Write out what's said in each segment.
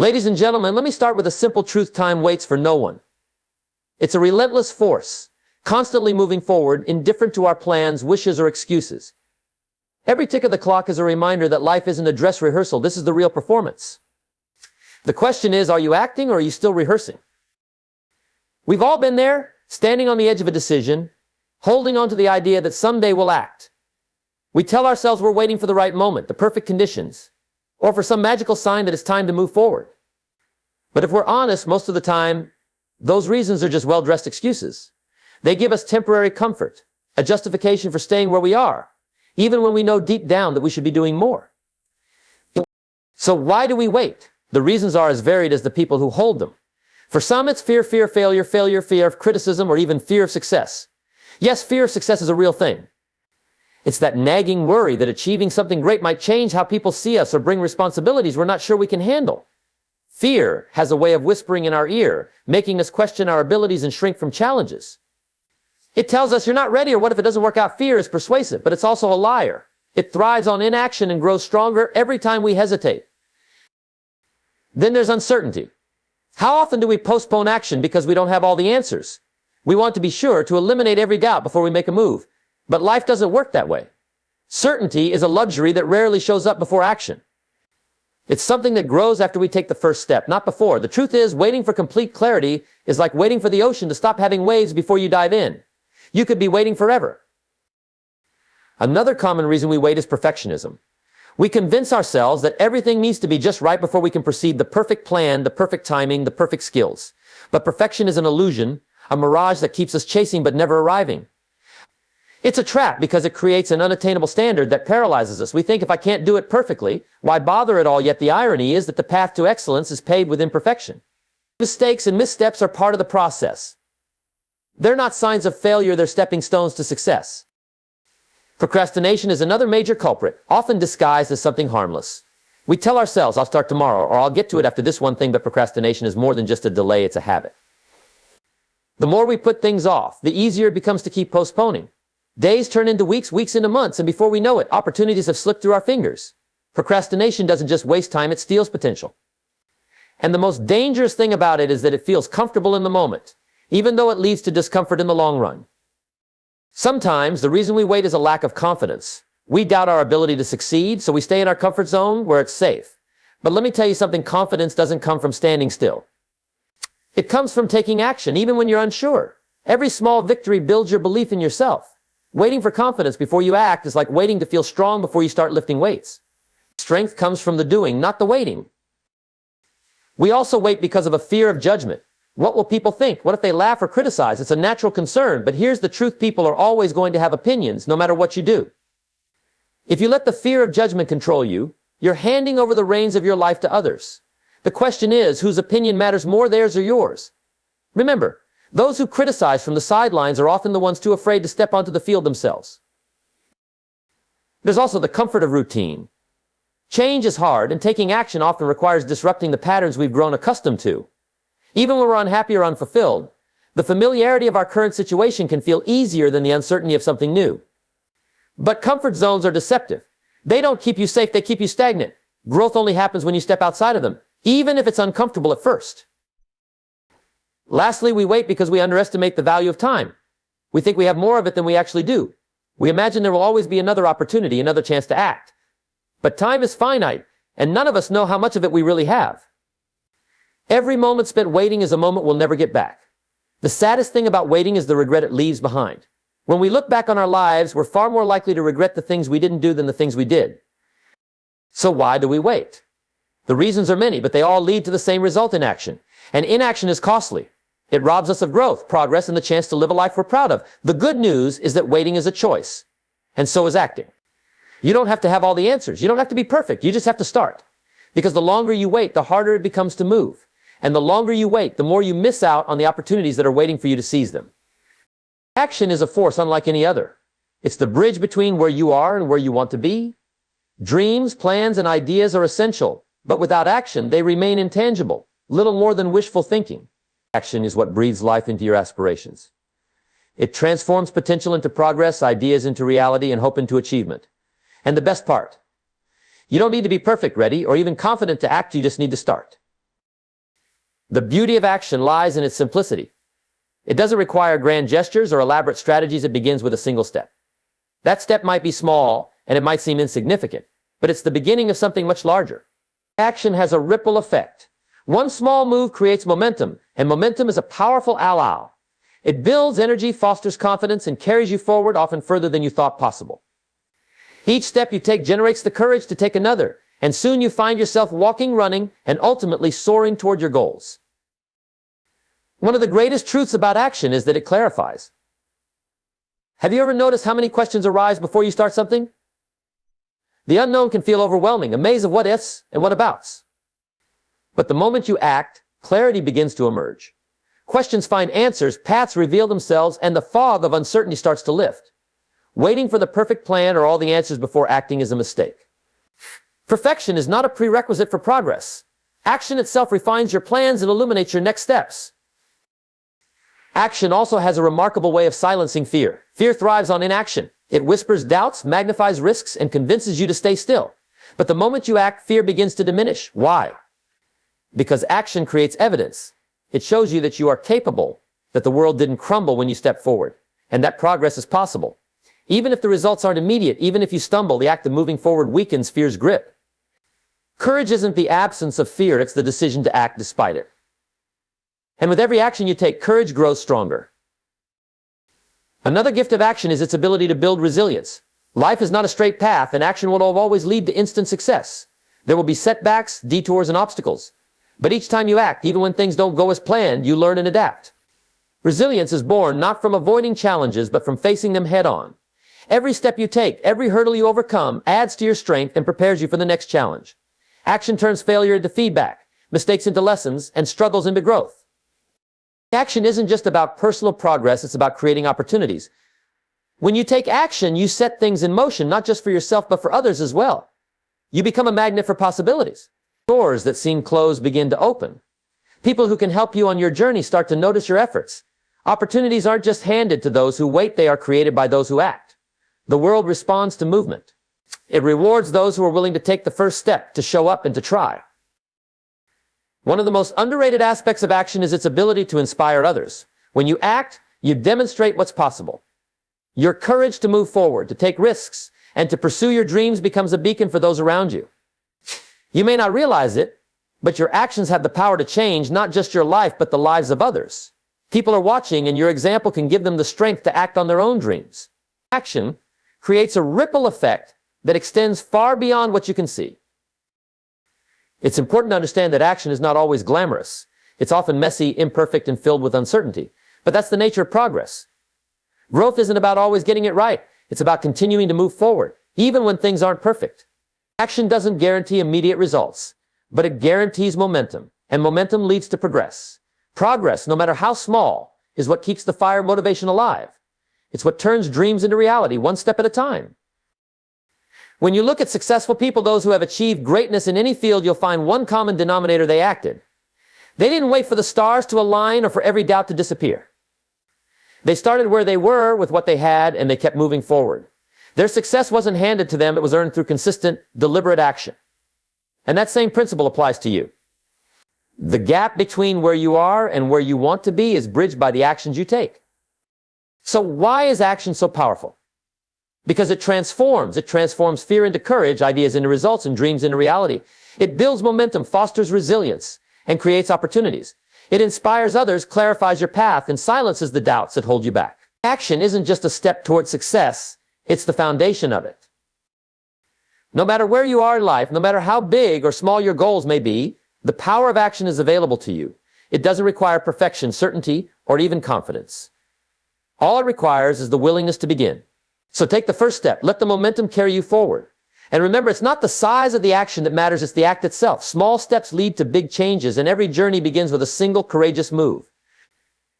Ladies and gentlemen, let me start with a simple truth: time waits for no one. It's a relentless force, constantly moving forward, indifferent to our plans, wishes, or excuses. Every tick of the clock is a reminder that life isn't a dress rehearsal. This is the real performance. The question is, are you acting or are you still rehearsing? We've all been there, standing on the edge of a decision, holding on to the idea that someday we'll act. We tell ourselves we're waiting for the right moment, the perfect conditions, or for some magical sign that it's time to move forward. But if we're honest, most of the time, those reasons are just well-dressed excuses. They give us temporary comfort, a justification for staying where we are, even when we know deep down that we should be doing more. So why do we wait? The reasons are as varied as the people who hold them. For some, it's fear, failure, fear of criticism, or even fear of success. Yes, fear of success is a real thing. It's that nagging worry that achieving something great might change how people see us or bring responsibilities we're not sure we can handle. Fear has a way of whispering in our ear, making us question our abilities and shrink from challenges. It tells us you're not ready, or what if it doesn't work out? Fear is persuasive, but it's also a liar. It thrives on inaction and grows stronger every time we hesitate. Then there's uncertainty. How often do we postpone action because we don't have all the answers? We want to be sure to eliminate every doubt before we make a move. But life doesn't work that way. Certainty is a luxury that rarely shows up before action. It's something that grows after we take the first step, not before. The truth is, waiting for complete clarity is like waiting for the ocean to stop having waves before you dive in. You could be waiting forever. Another common reason we wait is perfectionism. We convince ourselves that everything needs to be just right before we can proceed: the perfect plan, the perfect timing, the perfect skills. But perfection is an illusion, a mirage that keeps us chasing but never arriving. It's a trap because it creates an unattainable standard that paralyzes us. We think, if I can't do it perfectly, why bother at all? Yet the irony is that the path to excellence is paved with imperfection. Mistakes and missteps are part of the process. They're not signs of failure, they're stepping stones to success. Procrastination is another major culprit, often disguised as something harmless. We tell ourselves, I'll start tomorrow, or I'll get to it after this one thing, but procrastination is more than just a delay, it's a habit. The more we put things off, the easier it becomes to keep postponing. Days turn into weeks, weeks into months, and before we know it, opportunities have slipped through our fingers. Procrastination doesn't just waste time, it steals potential. And the most dangerous thing about it is that it feels comfortable in the moment, even though it leads to discomfort in the long run. Sometimes the reason we wait is a lack of confidence. We doubt our ability to succeed, so we stay in our comfort zone where it's safe. But let me tell you something: confidence doesn't come from standing still. It comes from taking action, even when you're unsure. Every small victory builds your belief in yourself. Waiting for confidence before you act is like waiting to feel strong before you start lifting weights. Strength comes from the doing, not the waiting. We also wait because of a fear of judgment. What will people think? What if they laugh or criticize? It's a natural concern, but here's the truth: people are always going to have opinions, no matter what you do. If you let the fear of judgment control you, you're handing over the reins of your life to others. The question is, whose opinion matters more, theirs or yours? Remember, those who criticize from the sidelines are often the ones too afraid to step onto the field themselves. There's also the comfort of routine. Change is hard, and taking action often requires disrupting the patterns we've grown accustomed to. Even when we're unhappy or unfulfilled, the familiarity of our current situation can feel easier than the uncertainty of something new. But comfort zones are deceptive. They don't keep you safe, they keep you stagnant. Growth only happens when you step outside of them, even if it's uncomfortable at first. Lastly, we wait because we underestimate the value of time. We think we have more of it than we actually do. We imagine there will always be another opportunity, another chance to act. But time is finite, and none of us know how much of it we really have. Every moment spent waiting is a moment we'll never get back. The saddest thing about waiting is the regret it leaves behind. When we look back on our lives, we're far more likely to regret the things we didn't do than the things we did. So why do we wait? The reasons are many, but they all lead to the same result: inaction. And inaction is costly. It robs us of growth, progress, and the chance to live a life we're proud of. The good news is that waiting is a choice, and so is acting. You don't have to have all the answers. You don't have to be perfect. You just have to start. Because the longer you wait, the harder it becomes to move. And the longer you wait, the more you miss out on the opportunities that are waiting for you to seize them. Action is a force unlike any other. It's the bridge between where you are and where you want to be. Dreams, plans, and ideas are essential, but without action, they remain intangible, little more than wishful thinking. Action is what breathes life into your aspirations. It transforms potential into progress, ideas into reality, and hope into achievement. And the best part, you don't need to be perfect, ready, or even confident to act, you just need to start. The beauty of action lies in its simplicity. It doesn't require grand gestures or elaborate strategies. It begins with a single step. That step might be small and it might seem insignificant, but it's the beginning of something much larger. Action has a ripple effect. One small move creates momentum, and momentum is a powerful ally. It builds energy, fosters confidence, and carries you forward often further than you thought possible. Each step you take generates the courage to take another, and soon you find yourself walking, running, and ultimately soaring toward your goals. One of the greatest truths about action is that it clarifies. Have you ever noticed how many questions arise before you start something? The unknown can feel overwhelming, a maze of what ifs and what abouts. But the moment you act, clarity begins to emerge. Questions find answers, paths reveal themselves, and the fog of uncertainty starts to lift. Waiting for the perfect plan or all the answers before acting is a mistake. Perfection is not a prerequisite for progress. Action itself refines your plans and illuminates your next steps. Action also has a remarkable way of silencing fear. Fear thrives on inaction. It whispers doubts, magnifies risks, and convinces you to stay still. But the moment you act, fear begins to diminish. Why? Because action creates evidence. It shows you that you are capable, that the world didn't crumble when you step forward, and that progress is possible. Even if the results aren't immediate, even if you stumble, the act of moving forward weakens fear's grip. Courage isn't the absence of fear, it's the decision to act despite it. And with every action you take, courage grows stronger. Another gift of action is its ability to build resilience. Life is not a straight path, and action will always lead to instant success. There will be setbacks, detours, and obstacles. But each time you act, even when things don't go as planned, you learn and adapt. Resilience is born not from avoiding challenges, but from facing them head on. Every step you take, every hurdle you overcome, adds to your strength and prepares you for the next challenge. Action turns failure into feedback, mistakes into lessons, and struggles into growth. Action isn't just about personal progress, it's about creating opportunities. When you take action, you set things in motion, not just for yourself, but for others as well. You become a magnet for possibilities. Doors that seem closed begin to open. People who can help you on your journey start to notice your efforts. Opportunities aren't just handed to those who wait, they are created by those who act. The world responds to movement. It rewards those who are willing to take the first step, to show up and to try. One of the most underrated aspects of action is its ability to inspire others. When you act, you demonstrate what's possible. Your courage to move forward, to take risks, and to pursue your dreams becomes a beacon for those around you. You may not realize it, but your actions have the power to change not just your life, but the lives of others. People are watching, and your example can give them the strength to act on their own dreams. Action creates a ripple effect that extends far beyond what you can see. It's important to understand that action is not always glamorous. It's often messy, imperfect, and filled with uncertainty. But that's the nature of progress. Growth isn't about always getting it right. It's about continuing to move forward, even when things aren't perfect. Action doesn't guarantee immediate results, but it guarantees momentum, and momentum leads to progress. Progress, no matter how small, is what keeps the fire motivation alive. It's what turns dreams into reality, one step at a time. When you look at successful people, those who have achieved greatness in any field, you'll find one common denominator: they acted. They didn't wait for the stars to align or for every doubt to disappear. They started where they were with what they had, and they kept moving forward. Their success wasn't handed to them, it was earned through consistent, deliberate action. And that same principle applies to you. The gap between where you are and where you want to be is bridged by the actions you take. So why is action so powerful? Because it transforms. It transforms fear into courage, ideas into results, and dreams into reality. It builds momentum, fosters resilience, and creates opportunities. It inspires others, clarifies your path, and silences the doubts that hold you back. Action isn't just a step toward success, it's the foundation of it. No matter where you are in life, no matter how big or small your goals may be, the power of action is available to you. It doesn't require perfection, certainty, or even confidence. All it requires is the willingness to begin. So take the first step. Let the momentum carry you forward. And remember, it's not the size of the action that matters, it's the act itself. Small steps lead to big changes, and every journey begins with a single courageous move.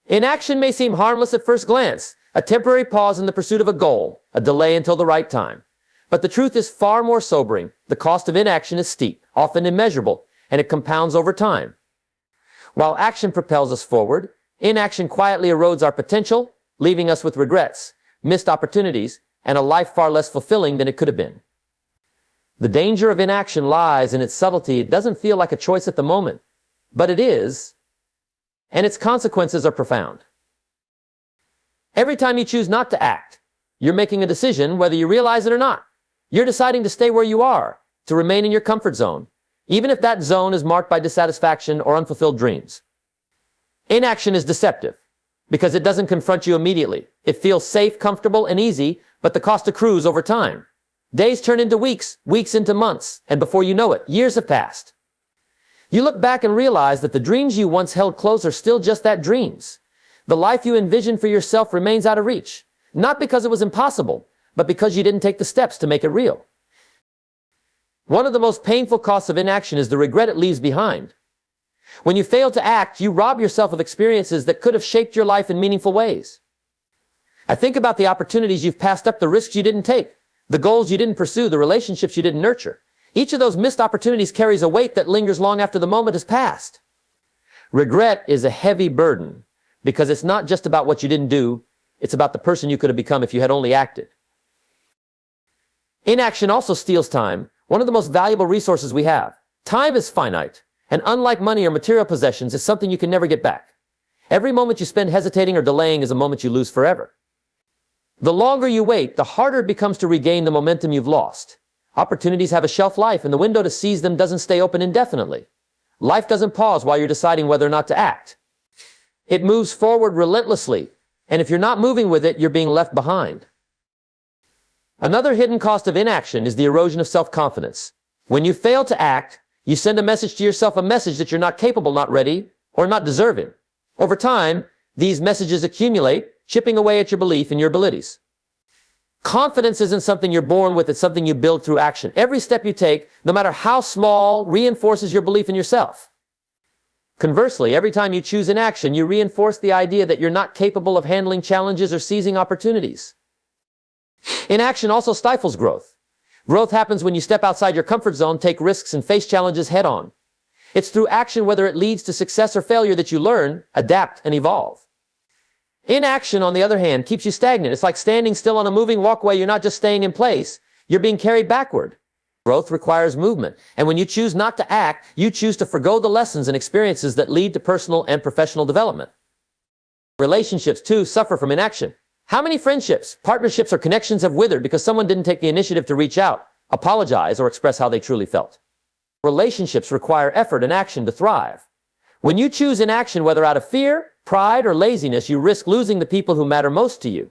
Inaction may seem harmless at first glance, a temporary pause in the pursuit of a goal, a delay until the right time. But the truth is far more sobering. The cost of inaction is steep, often immeasurable, and it compounds over time. While action propels us forward, inaction quietly erodes our potential, leaving us with regrets, missed opportunities, and a life far less fulfilling than it could have been. The danger of inaction lies in its subtlety. It doesn't feel like a choice at the moment, but it is. and its consequences are profound. Every time you choose not to act, you're making a decision whether you realize it or not. You're deciding to stay where you are, to remain in your comfort zone, even if that zone is marked by dissatisfaction or unfulfilled dreams. Inaction is deceptive because it doesn't confront you immediately. It feels safe, comfortable, and easy, but the cost accrues over time. Days turn into weeks, weeks into months, and before you know it, years have passed. You look back and realize that the dreams you once held close are still just that, dreams. The life you envisioned for yourself remains out of reach, not because it was impossible, but because you didn't take the steps to make it real. One of the most painful costs of inaction is the regret it leaves behind. When you fail to act, you rob yourself of experiences that could have shaped your life in meaningful ways. I think about the opportunities you've passed up, the risks you didn't take, the goals you didn't pursue, the relationships you didn't nurture. Each of those missed opportunities carries a weight that lingers long after the moment has passed. Regret is a heavy burden because it's not just about what you didn't do, it's about the person you could have become if you had only acted. Inaction also steals time, one of the most valuable resources we have. Time is finite, and unlike money or material possessions, it's something you can never get back. Every moment you spend hesitating or delaying is a moment you lose forever. The longer you wait, the harder it becomes to regain the momentum you've lost. Opportunities have a shelf life, and the window to seize them doesn't stay open indefinitely. Life doesn't pause while you're deciding whether or not to act. It moves forward relentlessly, and if you're not moving with it, you're being left behind. Another hidden cost of inaction is the erosion of self-confidence. When you fail to act, you send a message to yourself, a message that you're not capable, not ready, or not deserving. Over time, these messages accumulate, chipping away at your belief in your abilities. Confidence isn't something you're born with, it's something you build through action. Every step you take, no matter how small, reinforces your belief in yourself. Conversely, every time you choose inaction, you reinforce the idea that you're not capable of handling challenges or seizing opportunities. Inaction also stifles growth. Growth happens when you step outside your comfort zone, take risks, and face challenges head-on. It's through action, whether it leads to success or failure, that you learn, adapt, and evolve. Inaction, on the other hand, keeps you stagnant. It's like standing still on a moving walkway. You're not just staying in place, you're being carried backward. Growth requires movement, and when you choose not to act, you choose to forgo the lessons and experiences that lead to personal and professional development. Relationships, too, suffer from inaction. How many friendships, partnerships, or connections have withered because someone didn't take the initiative to reach out, apologize, or express how they truly felt? Relationships require effort and action to thrive. When you choose inaction, whether out of fear, pride, or laziness, you risk losing the people who matter most to you.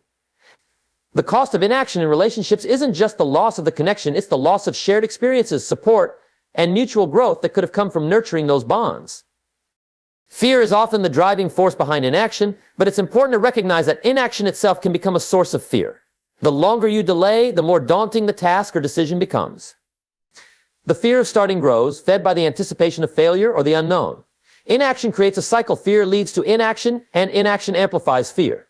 The cost of inaction in relationships isn't just the loss of the connection, it's the loss of shared experiences, support, and mutual growth that could have come from nurturing those bonds. Fear is often the driving force behind inaction, but it's important to recognize that inaction itself can become a source of fear. The longer you delay, the more daunting the task or decision becomes. The fear of starting grows, fed by the anticipation of failure or the unknown. Inaction creates a cycle. Fear leads to inaction, and inaction amplifies fear.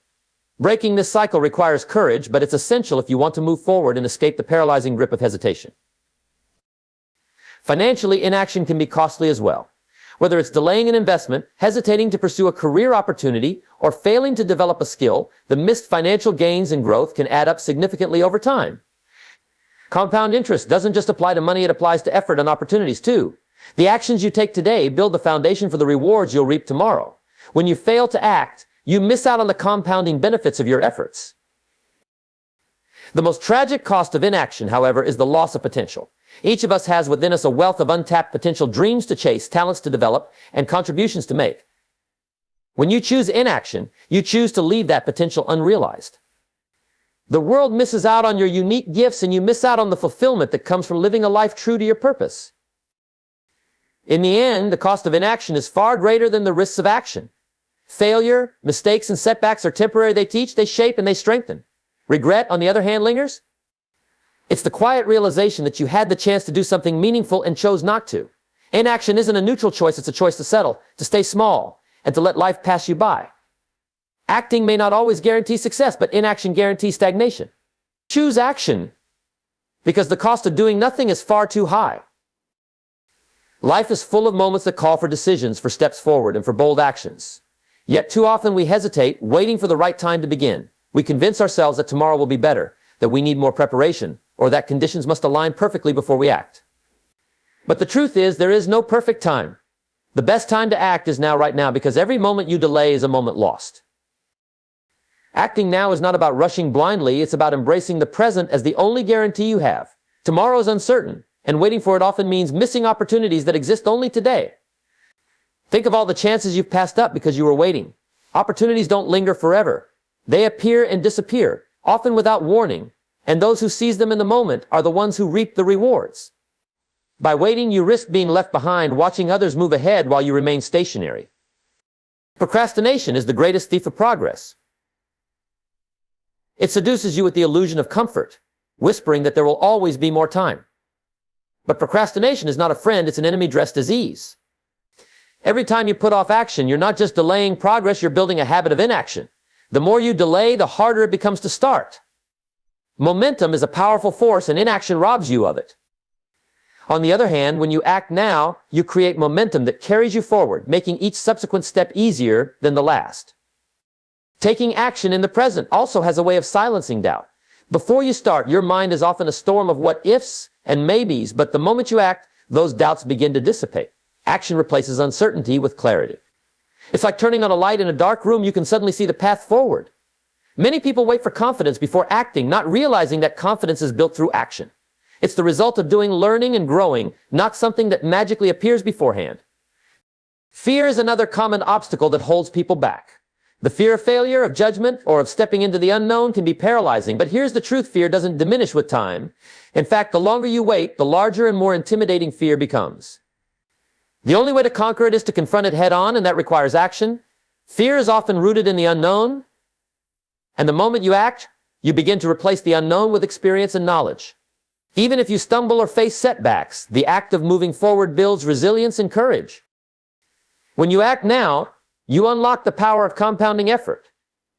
Breaking this cycle requires courage, but it's essential if you want to move forward and escape the paralyzing grip of hesitation. Financially, inaction can be costly as well. Whether it's delaying an investment, hesitating to pursue a career opportunity, or failing to develop a skill, the missed financial gains and growth can add up significantly over time. Compound interest doesn't just apply to money, it applies to effort and opportunities too. The actions you take today build the foundation for the rewards you'll reap tomorrow. When you fail to act, you miss out on the compounding benefits of your efforts. The most tragic cost of inaction, however, is the loss of potential. Each of us has within us a wealth of untapped potential, dreams to chase, talents to develop, and contributions to make. When you choose inaction, you choose to leave that potential unrealized. The world misses out on your unique gifts, and you miss out on the fulfillment that comes from living a life true to your purpose. In the end, the cost of inaction is far greater than the risks of action. Failure, mistakes, and setbacks are temporary. They teach, they shape, and they strengthen. Regret, on the other hand, lingers. It's the quiet realization that you had the chance to do something meaningful and chose not to. Inaction isn't a neutral choice, it's a choice to settle, to stay small, and to let life pass you by. Acting may not always guarantee success, but inaction guarantees stagnation. Choose action, because the cost of doing nothing is far too high. Life is full of moments that call for decisions, for steps forward, and for bold actions. Yet too often we hesitate, waiting for the right time to begin. We convince ourselves that tomorrow will be better, that we need more preparation, or that conditions must align perfectly before we act. But the truth is, there is no perfect time. The best time to act is now, right now, because every moment you delay is a moment lost. Acting now is not about rushing blindly, it's about embracing the present as the only guarantee you have. Tomorrow is uncertain, and waiting for it often means missing opportunities that exist only today. Think of all the chances you've passed up because you were waiting. Opportunities don't linger forever. They appear and disappear, often without warning, and those who seize them in the moment are the ones who reap the rewards. By waiting, you risk being left behind, watching others move ahead while you remain stationary. Procrastination is the greatest thief of progress. It seduces you with the illusion of comfort, whispering that there will always be more time. But procrastination is not a friend, it's an enemy dressed as ease. Every time you put off action, you're not just delaying progress, you're building a habit of inaction. The more you delay, the harder it becomes to start. Momentum is a powerful force, and inaction robs you of it. On the other hand, when you act now, you create momentum that carries you forward, making each subsequent step easier than the last. Taking action in the present also has a way of silencing doubt. Before you start, your mind is often a storm of what-ifs and maybes, but the moment you act, those doubts begin to dissipate. Action replaces uncertainty with clarity. It's like turning on a light in a dark room, you can suddenly see the path forward. Many people wait for confidence before acting, not realizing that confidence is built through action. It's the result of doing, learning, and growing, not something that magically appears beforehand. Fear is another common obstacle that holds people back. The fear of failure, of judgment, or of stepping into the unknown can be paralyzing, but here's the truth: fear doesn't diminish with time. In fact, the longer you wait, the larger and more intimidating fear becomes. The only way to conquer it is to confront it head on, and that requires action. Fear is often rooted in the unknown, and the moment you act, you begin to replace the unknown with experience and knowledge. Even if you stumble or face setbacks, the act of moving forward builds resilience and courage. When you act now, you unlock the power of compounding effort.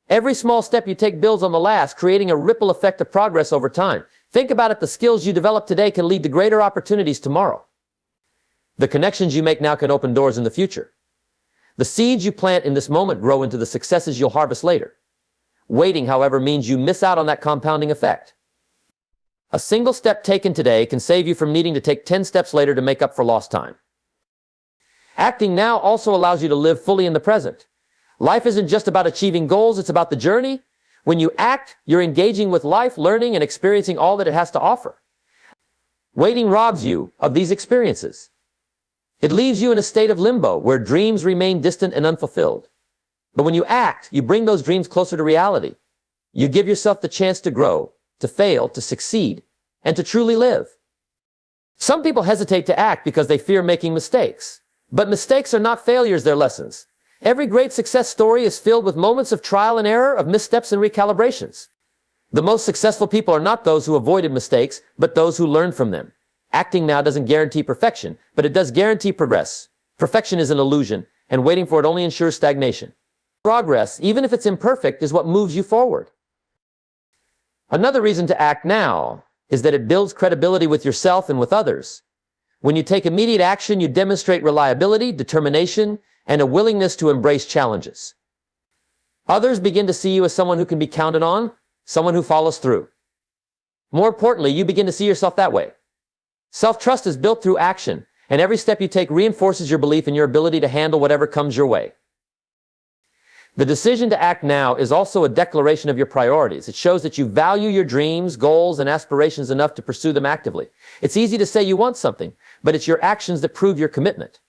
Every small step you take builds on the last, creating a ripple effect of progress over time. Think about it: the skills you develop today can lead to greater opportunities tomorrow. The connections you make now can open doors in the future. The seeds you plant in this moment grow into the successes you'll harvest later. Waiting, however, means you miss out on that compounding effect. A single step taken today can save you from needing to take 10 steps later to make up for lost time. Acting now also allows you to live fully in the present. Life isn't just about achieving goals, it's about the journey. When you act, you're engaging with life, learning and experiencing all that it has to offer. Waiting robs you of these experiences. It leaves you in a state of limbo where dreams remain distant and unfulfilled. But when you act, you bring those dreams closer to reality. You give yourself the chance to grow, to fail, to succeed, and to truly live. Some people hesitate to act because they fear making mistakes. But mistakes are not failures, they're lessons. Every great success story is filled with moments of trial and error, of missteps and recalibrations. The most successful people are not those who avoided mistakes, but those who learned from them. Acting now doesn't guarantee perfection, but it does guarantee progress. Perfection is an illusion, and waiting for it only ensures stagnation. Progress, even if it's imperfect, is what moves you forward. Another reason to act now is that it builds credibility with yourself and with others. When you take immediate action, you demonstrate reliability, determination, and a willingness to embrace challenges. Others begin to see you as someone who can be counted on, someone who follows through. More importantly, you begin to see yourself that way. Self-trust is built through action, and every step you take reinforces your belief in your ability to handle whatever comes your way. The decision to act now is also a declaration of your priorities. It shows that you value your dreams, goals, and aspirations enough to pursue them actively. It's easy to say you want something, but it's your actions that prove your commitment.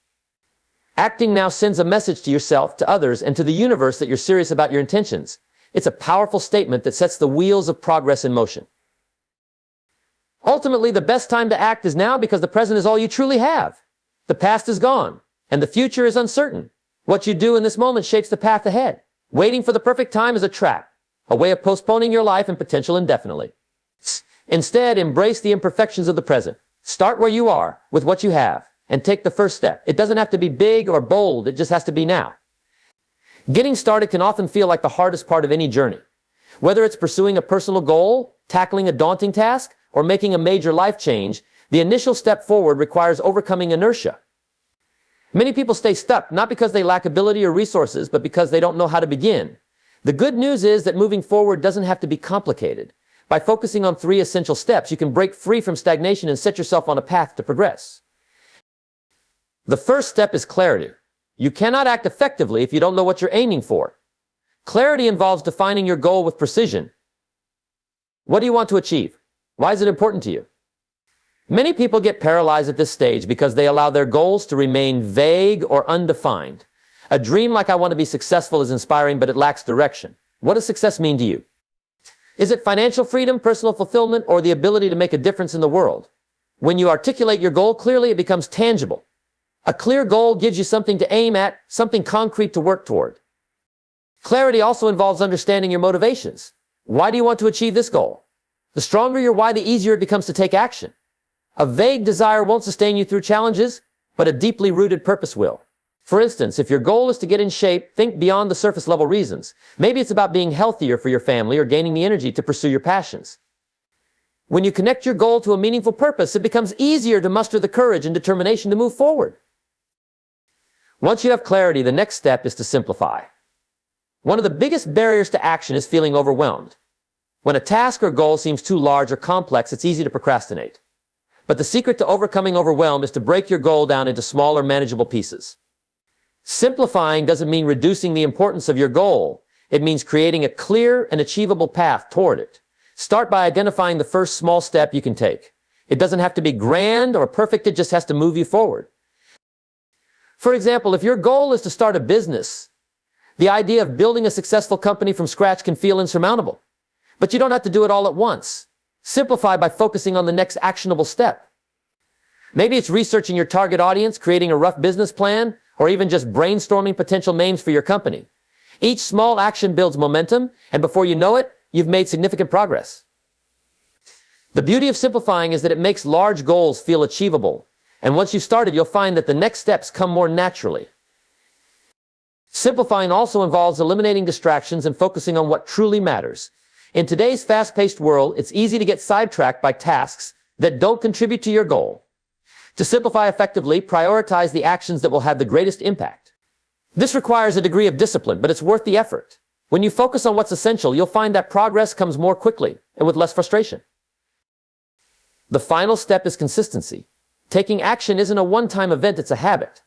Acting now sends a message to yourself, to others, and to the universe that you're serious about your intentions. It's a powerful statement that sets the wheels of progress in motion. Ultimately, the best time to act is now because the present is all you truly have. The past is gone, and the future is uncertain. What you do in this moment shapes the path ahead. Waiting for the perfect time is a trap, a way of postponing your life and potential indefinitely. Instead, embrace the imperfections of the present. Start where you are, with what you have, and take the first step. It doesn't have to be big or bold, it just has to be now. Getting started can often feel like the hardest part of any journey. Whether it's pursuing a personal goal, tackling a daunting task, or making a major life change, the initial step forward requires overcoming inertia. Many people stay stuck, not because they lack ability or resources, but because they don't know how to begin. The good news is that moving forward doesn't have to be complicated. By focusing on 3 essential steps, you can break free from stagnation and set yourself on a path to progress. The first step is clarity. You cannot act effectively if you don't know what you're aiming for. Clarity involves defining your goal with precision. What do you want to achieve? Why is it important to you? Many people get paralyzed at this stage because they allow their goals to remain vague or undefined. A dream like "I want to be successful" is inspiring, but it lacks direction. What does success mean to you? Is it financial freedom, personal fulfillment, or the ability to make a difference in the world? When you articulate your goal clearly, it becomes tangible. A clear goal gives you something to aim at, something concrete to work toward. Clarity also involves understanding your motivations. Why do you want to achieve this goal? The stronger your why, the easier it becomes to take action. A vague desire won't sustain you through challenges, but a deeply rooted purpose will. For instance, if your goal is to get in shape, think beyond the surface level reasons. Maybe it's about being healthier for your family or gaining the energy to pursue your passions. When you connect your goal to a meaningful purpose, it becomes easier to muster the courage and determination to move forward. Once you have clarity, the next step is to simplify. One of the biggest barriers to action is feeling overwhelmed. When a task or goal seems too large or complex, it's easy to procrastinate. But the secret to overcoming overwhelm is to break your goal down into smaller, manageable pieces. Simplifying doesn't mean reducing the importance of your goal. It means creating a clear and achievable path toward it. Start by identifying the first small step you can take. It doesn't have to be grand or perfect, it just has to move you forward. For example, if your goal is to start a business, the idea of building a successful company from scratch can feel insurmountable. But you don't have to do it all at once. Simplify by focusing on the next actionable step. Maybe it's researching your target audience, creating a rough business plan, or even just brainstorming potential names for your company. Each small action builds momentum, and before you know it, you've made significant progress. The beauty of simplifying is that it makes large goals feel achievable. And once you've started, you'll find that the next steps come more naturally. Simplifying also involves eliminating distractions and focusing on what truly matters. In today's fast-paced world, it's easy to get sidetracked by tasks that don't contribute to your goal. To simplify effectively, prioritize the actions that will have the greatest impact. This requires a degree of discipline, but it's worth the effort. When you focus on what's essential, you'll find that progress comes more quickly and with less frustration. The final step is consistency. Taking action isn't a one-time event, it's a habit.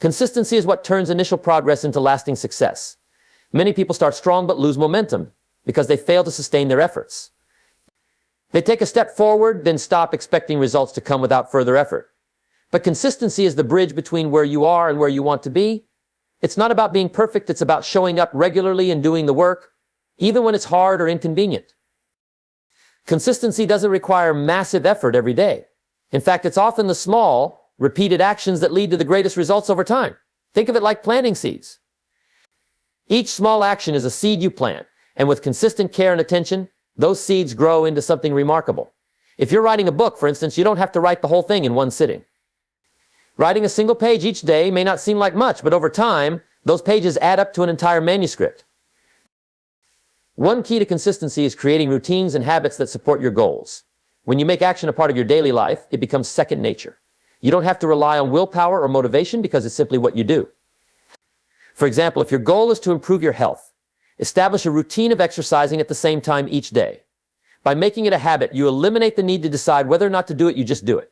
Consistency is what turns initial progress into lasting success. Many people start strong but lose momentum because they fail to sustain their efforts. They take a step forward, then stop expecting results to come without further effort. But consistency is the bridge between where you are and where you want to be. It's not about being perfect, it's about showing up regularly and doing the work, even when it's hard or inconvenient. Consistency doesn't require massive effort every day. In fact, it's often the small, repeated actions that lead to the greatest results over time. Think of it like planting seeds. Each small action is a seed you plant, and with consistent care and attention, those seeds grow into something remarkable. If you're writing a book, for instance, you don't have to write the whole thing in one sitting. Writing a single page each day may not seem like much, but over time, those pages add up to an entire manuscript. One key to consistency is creating routines and habits that support your goals. When you make action a part of your daily life, it becomes second nature. You don't have to rely on willpower or motivation because it's simply what you do. For example, if your goal is to improve your health, establish a routine of exercising at the same time each day. By making it a habit, you eliminate the need to decide whether or not to do it, you just do it.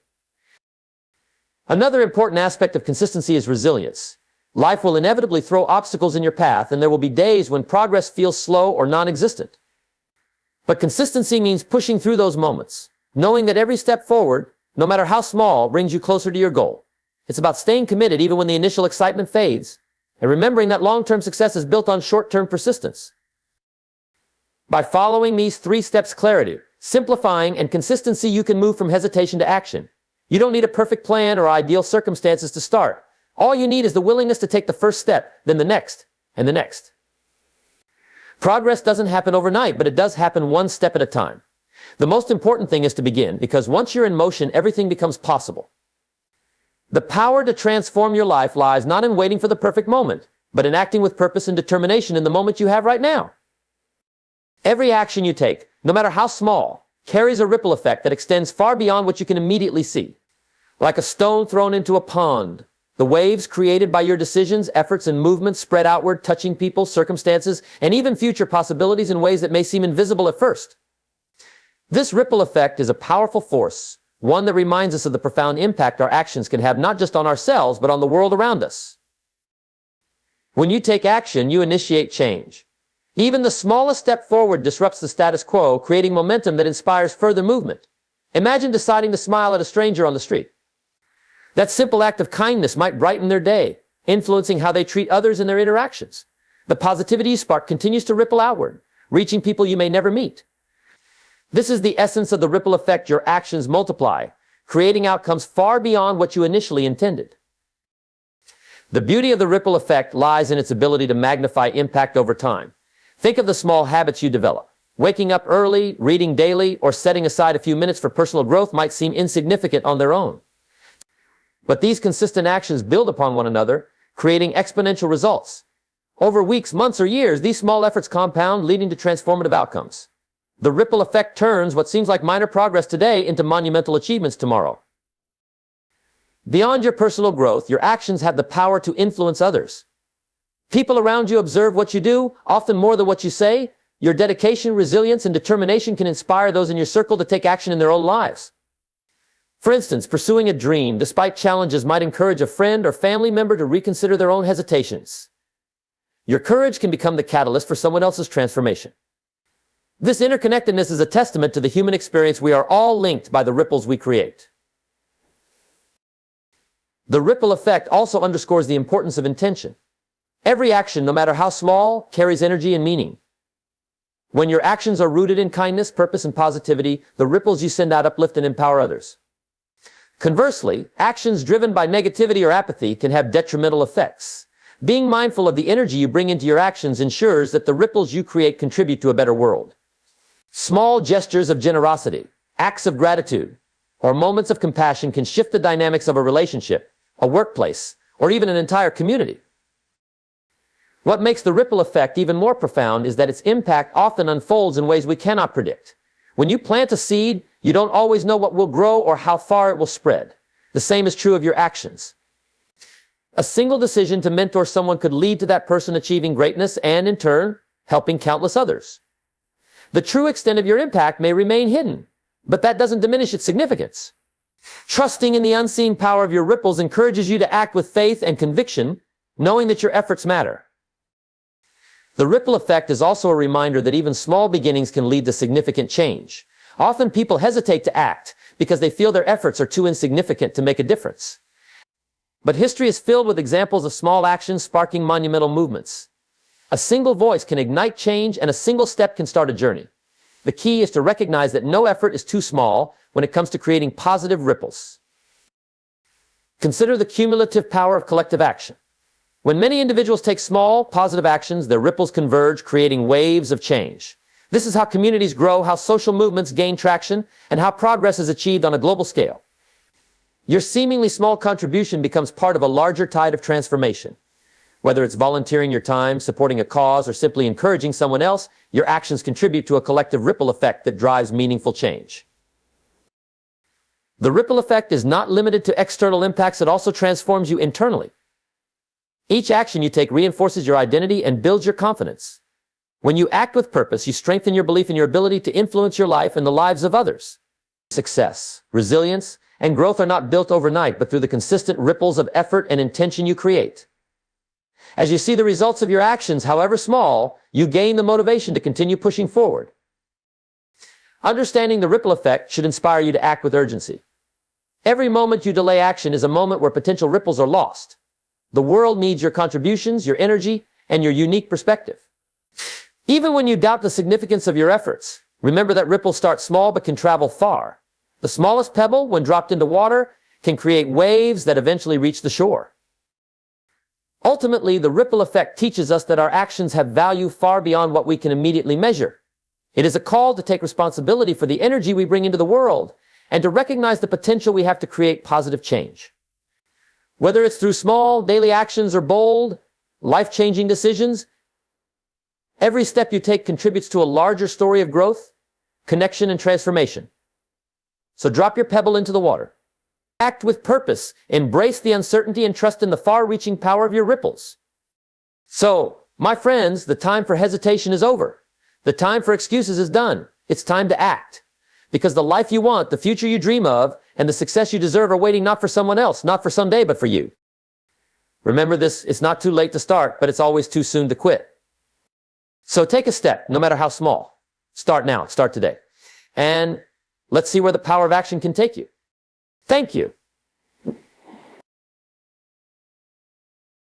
Another important aspect of consistency is resilience. Life will inevitably throw obstacles in your path, and there will be days when progress feels slow or non-existent. But consistency means pushing through those moments, knowing that every step forward, no matter how small, brings you closer to your goal. It's about staying committed even when the initial excitement fades, and remembering that long-term success is built on short-term persistence. By following these 3 steps: clarity, simplifying, and consistency, you can move from hesitation to action. You don't need a perfect plan or ideal circumstances to start. All you need is the willingness to take the first step, then the next, and the next. Progress doesn't happen overnight, but it does happen one step at a time. The most important thing is to begin, because once you're in motion, everything becomes possible. The power to transform your life lies not in waiting for the perfect moment, but in acting with purpose and determination in the moment you have right now. Every action you take, no matter how small, carries a ripple effect that extends far beyond what you can immediately see. Like a stone thrown into a pond, the waves created by your decisions, efforts, and movements spread outward, touching people, circumstances, and even future possibilities in ways that may seem invisible at first. This ripple effect is a powerful force, one that reminds us of the profound impact our actions can have not just on ourselves, but on the world around us. When you take action, you initiate change. Even the smallest step forward disrupts the status quo, creating momentum that inspires further movement. Imagine deciding to smile at a stranger on the street. That simple act of kindness might brighten their day, influencing how they treat others in their interactions. The positivity you spark continues to ripple outward, reaching people you may never meet. This is the essence of the ripple effect. Your actions multiply, creating outcomes far beyond what you initially intended. The beauty of the ripple effect lies in its ability to magnify impact over time. Think of the small habits you develop. Waking up early, reading daily, or setting aside a few minutes for personal growth might seem insignificant on their own. But these consistent actions build upon one another, creating exponential results. Over weeks, months, or years, these small efforts compound, leading to transformative outcomes. The ripple effect turns what seems like minor progress today into monumental achievements tomorrow. Beyond your personal growth, your actions have the power to influence others. People around you observe what you do, often more than what you say. Your dedication, resilience, and determination can inspire those in your circle to take action in their own lives. For instance, pursuing a dream despite challenges might encourage a friend or family member to reconsider their own hesitations. Your courage can become the catalyst for someone else's transformation. This interconnectedness is a testament to the human experience. We are all linked by the ripples we create. The ripple effect also underscores the importance of intention. Every action, no matter how small, carries energy and meaning. When your actions are rooted in kindness, purpose, and positivity, the ripples you send out uplift and empower others. Conversely, actions driven by negativity or apathy can have detrimental effects. Being mindful of the energy you bring into your actions ensures that the ripples you create contribute to a better world. Small gestures of generosity, acts of gratitude, or moments of compassion can shift the dynamics of a relationship, a workplace, or even an entire community. What makes the ripple effect even more profound is that its impact often unfolds in ways we cannot predict. When you plant a seed, you don't always know what will grow or how far it will spread. The same is true of your actions. A single decision to mentor someone could lead to that person achieving greatness and, in turn, helping countless others. The true extent of your impact may remain hidden, but that doesn't diminish its significance. Trusting in the unseen power of your ripples encourages you to act with faith and conviction, knowing that your efforts matter. The ripple effect is also a reminder that even small beginnings can lead to significant change. Often people hesitate to act because they feel their efforts are too insignificant to make a difference. But history is filled with examples of small actions sparking monumental movements. A single voice can ignite change, and a single step can start a journey. The key is to recognize that no effort is too small when it comes to creating positive ripples. Consider the cumulative power of collective action. When many individuals take small, positive actions, their ripples converge, creating waves of change. This is how communities grow, how social movements gain traction, and how progress is achieved on a global scale. Your seemingly small contribution becomes part of a larger tide of transformation. Whether it's volunteering your time, supporting a cause, or simply encouraging someone else, your actions contribute to a collective ripple effect that drives meaningful change. The ripple effect is not limited to external impacts, it also transforms you internally. Each action you take reinforces your identity and builds your confidence. When you act with purpose, you strengthen your belief in your ability to influence your life and the lives of others. Success, resilience, and growth are not built overnight, but through the consistent ripples of effort and intention you create. As you see the results of your actions, however small, you gain the motivation to continue pushing forward. Understanding the ripple effect should inspire you to act with urgency. Every moment you delay action is a moment where potential ripples are lost. The world needs your contributions, your energy, and your unique perspective. Even when you doubt the significance of your efforts, remember that ripples start small but can travel far. The smallest pebble, when dropped into water, can create waves that eventually reach the shore. Ultimately, the ripple effect teaches us that our actions have value far beyond what we can immediately measure. It is a call to take responsibility for the energy we bring into the world and to recognize the potential we have to create positive change. Whether it's through small daily actions or bold, life-changing decisions, every step you take contributes to a larger story of growth, connection, and transformation. So drop your pebble into the water. Act with purpose, embrace the uncertainty, and trust in the far-reaching power of your ripples. So, my friends, the time for hesitation is over. The time for excuses is done. It's time to act. Because the life you want, the future you dream of, and the success you deserve are waiting not for someone else, not for someday, but for you. Remember this, it's not too late to start, but it's always too soon to quit. So take a step, no matter how small. Start now, start today. And let's see where the power of action can take you. Thank you.